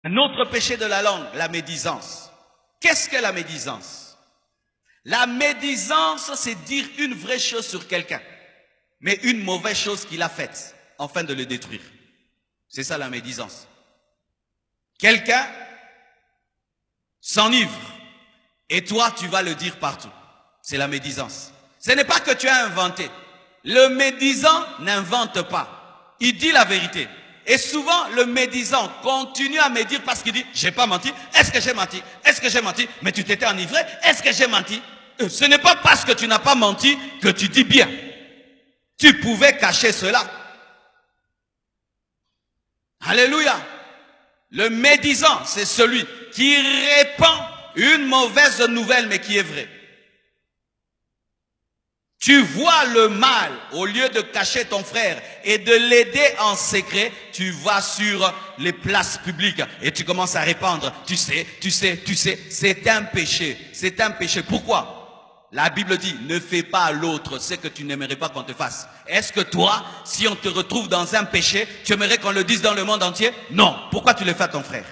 Un autre péché de la langue, la médisance. Qu'est-ce que la médisance? La médisance, c'est dire une vraie chose sur quelqu'un, mais une mauvaise chose qu'il a faite, afin de le détruire. C'est ça la médisance. Quelqu'un s'enivre, et toi, tu vas le dire partout. C'est la médisance. Ce n'est pas que tu as inventé. Le médisant n'invente pas. Il dit la vérité. Et souvent, le médisant continue à médire parce qu'il dit, j'ai pas menti. Est-ce que j'ai menti? Est-ce que j'ai menti? Mais tu t'étais enivré. Est-ce que j'ai menti? Ce n'est pas parce que tu n'as pas menti que tu dis bien. Tu pouvais cacher cela. Alléluia. Le médisant, c'est celui qui répand une mauvaise nouvelle, mais qui est vraie. Tu vois le mal, au lieu de cacher ton frère et de l'aider en secret, tu vas sur les places publiques et tu commences à répandre. Tu sais, c'est un péché. C'est un péché. Pourquoi? La Bible dit, ne fais pas à l'autre ce que tu n'aimerais pas qu'on te fasse. Est-ce que toi, si on te retrouve dans un péché, tu aimerais qu'on le dise dans le monde entier? Non. Pourquoi tu le fais à ton frère?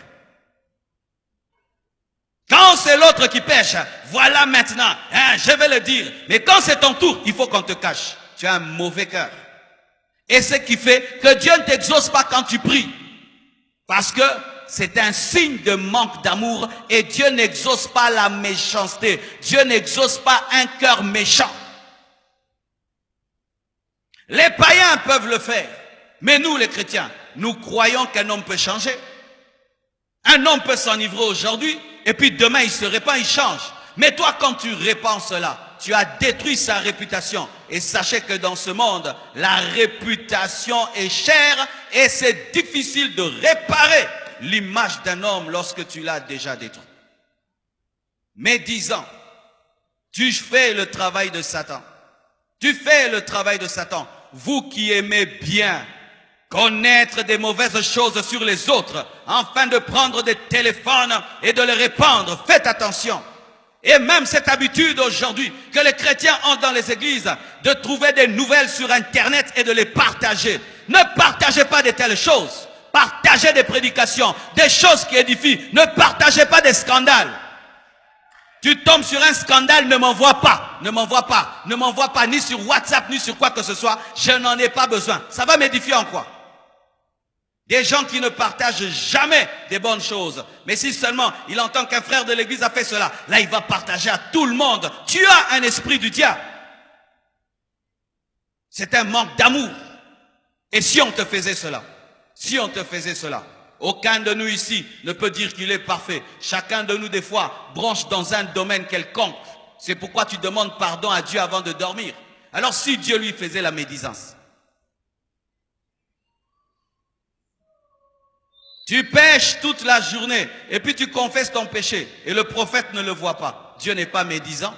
Quand c'est l'autre qui pêche, voilà maintenant, je vais le dire. Mais quand c'est ton tour, il faut qu'on te cache. Tu as un mauvais cœur. Et ce qui fait que Dieu ne t'exauce pas quand tu pries. Parce que c'est un signe de manque d'amour et Dieu n'exauce pas la méchanceté. Dieu n'exauce pas un cœur méchant. Les païens peuvent le faire. Mais nous, les chrétiens, nous croyons qu'un homme peut changer. Un homme peut s'enivrer aujourd'hui. Et puis demain, il se répand, il change. Mais toi, quand tu répands cela, tu as détruit sa réputation. Et sachez que dans ce monde, la réputation est chère et c'est difficile de réparer l'image d'un homme lorsque tu l'as déjà détruit. Médisant, tu fais le travail de Satan. Tu fais le travail de Satan. Vous qui aimez bien connaître des mauvaises choses sur les autres, afin de prendre des téléphones et de les répandre. Faites attention. Et même cette habitude aujourd'hui que les chrétiens ont dans les églises, de trouver des nouvelles sur Internet et de les partager. Ne partagez pas de telles choses. Partagez des prédications, des choses qui édifient. Ne partagez pas des scandales. Tu tombes sur un scandale, ne m'envoie pas. Ne m'envoie pas. Ne m'envoie pas ni sur WhatsApp, ni sur quoi que ce soit. Je n'en ai pas besoin. Ça va m'édifier en quoi? Des gens qui ne partagent jamais des bonnes choses. Mais si seulement il entend qu'un frère de l'église a fait cela, là il va partager à tout le monde. Tu as un esprit du diable. C'est un manque d'amour. Et si on te faisait cela, aucun de nous ici ne peut dire qu'il est parfait. Chacun de nous des fois branche dans un domaine quelconque. C'est pourquoi tu demandes pardon à Dieu avant de dormir. Alors si Dieu lui faisait la médisance, tu pêches toute la journée et puis tu confesses ton péché et le prophète ne le voit pas. Dieu n'est pas médisant.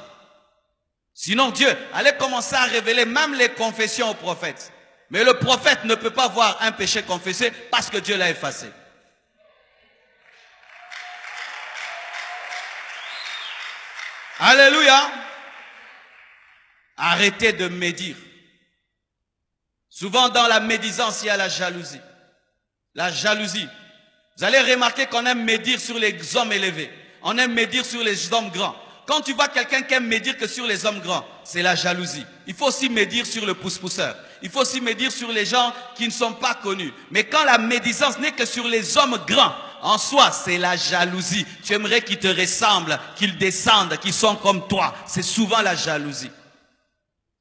Sinon Dieu allait commencer à révéler même les confessions au prophète. Mais le prophète ne peut pas voir un péché confessé parce que Dieu l'a effacé. Alléluia. Arrêtez de médire. Souvent dans la médisance, il y a la jalousie. La jalousie. Vous allez remarquer qu'on aime médire sur les hommes élevés. On aime médire sur les hommes grands. Quand tu vois quelqu'un qui aime médire que sur les hommes grands, c'est la jalousie. Il faut aussi médire sur le pousse-pousseur. Il faut aussi médire sur les gens qui ne sont pas connus. Mais quand la médisance n'est que sur les hommes grands, en soi, c'est la jalousie. Tu aimerais qu'ils te ressemblent, qu'ils descendent, qu'ils sont comme toi. C'est souvent la jalousie.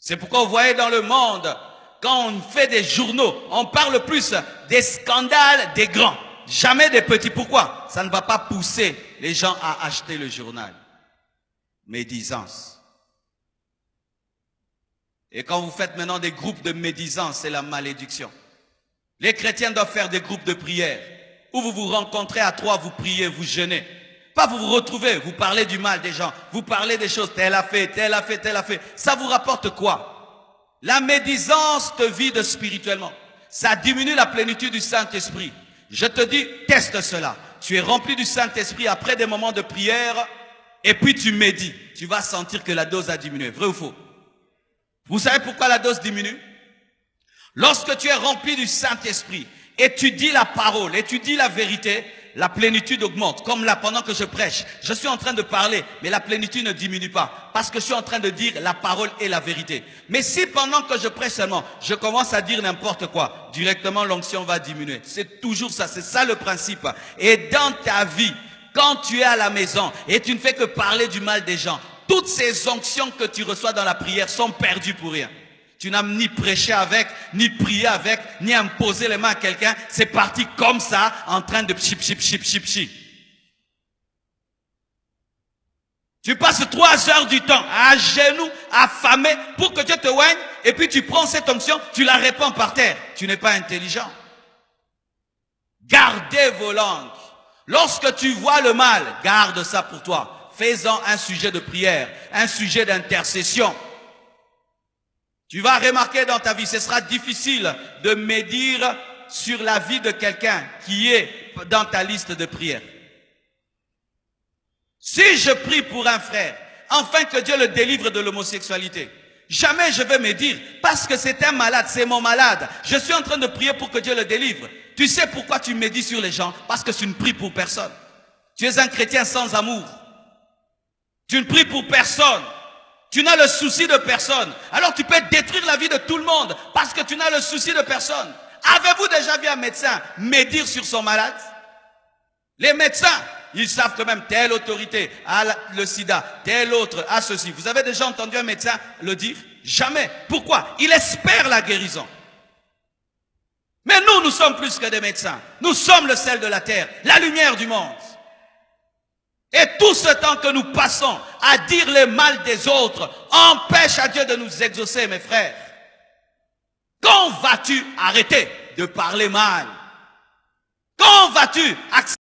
C'est pourquoi vous voyez dans le monde, quand on fait des journaux, on parle plus des scandales des grands. Jamais des petits. Pourquoi? Ça ne va pas pousser les gens à acheter le journal. Médisance. Et quand vous faites maintenant des groupes de médisance, c'est la malédiction. Les chrétiens doivent faire des groupes de prière où vous vous rencontrez à trois, vous priez, vous jeûnez. Pas vous vous retrouvez, vous parlez du mal des gens, vous parlez des choses, tel a fait, tel a fait, tel a fait. Ça vous rapporte quoi? La médisance te vide spirituellement. Ça diminue la plénitude du Saint-Esprit. Je te dis, teste cela. Tu es rempli du Saint-Esprit après des moments de prière et puis tu médites. Tu vas sentir que la dose a diminué. Vrai ou faux? Vous savez pourquoi la dose diminue? Lorsque tu es rempli du Saint-Esprit et tu dis la parole et tu dis la vérité la plénitude augmente. Comme là, pendant que je prêche, je suis en train de parler, mais la plénitude ne diminue pas. Parce que je suis en train de dire la parole et la vérité. Mais si pendant que je prêche seulement, je commence à dire n'importe quoi, directement l'onction va diminuer. C'est toujours ça, c'est ça le principe. Et dans ta vie, quand tu es à la maison et tu ne fais que parler du mal des gens, toutes ces onctions que tu reçois dans la prière sont perdues pour rien. Tu n'as ni prêché avec, ni prié avec, ni imposé les mains à quelqu'un. C'est parti comme ça, en train de chip, chip, chip, chip, chip. Tu passes 3 heures du temps à genoux, affamé, pour que Dieu te oigne, et puis tu prends cette onction, tu la répands par terre. Tu n'es pas intelligent. Gardez vos langues. Lorsque tu vois le mal, garde ça pour toi. Fais-en un sujet de prière, un sujet d'intercession. Tu vas remarquer dans ta vie, ce sera difficile de médire sur la vie de quelqu'un qui est dans ta liste de prières. Si je prie pour un frère, afin que Dieu le délivre de l'homosexualité, jamais je vais me dire, parce que c'est un malade, c'est mon malade, je suis en train de prier pour que Dieu le délivre. Tu sais pourquoi tu médites sur les gens? Parce que tu ne pries pour personne. Tu es un chrétien sans amour. Tu ne pries pour personne. Tu n'as le souci de personne. Alors tu peux détruire la vie de tout le monde parce que tu n'as le souci de personne. Avez-vous déjà vu un médecin médire sur son malade? Les médecins, ils savent que même telle autorité a le sida, telle autre a ceci. Vous avez déjà entendu un médecin le dire? Jamais. Pourquoi? Il espère la guérison. Mais nous sommes plus que des médecins. Nous sommes le sel de la terre, la lumière du monde. Et tout ce temps que nous passons à dire le mal des autres empêche à Dieu de nous exaucer, mes frères. Quand vas-tu arrêter de parler mal? Quand vas-tu accepter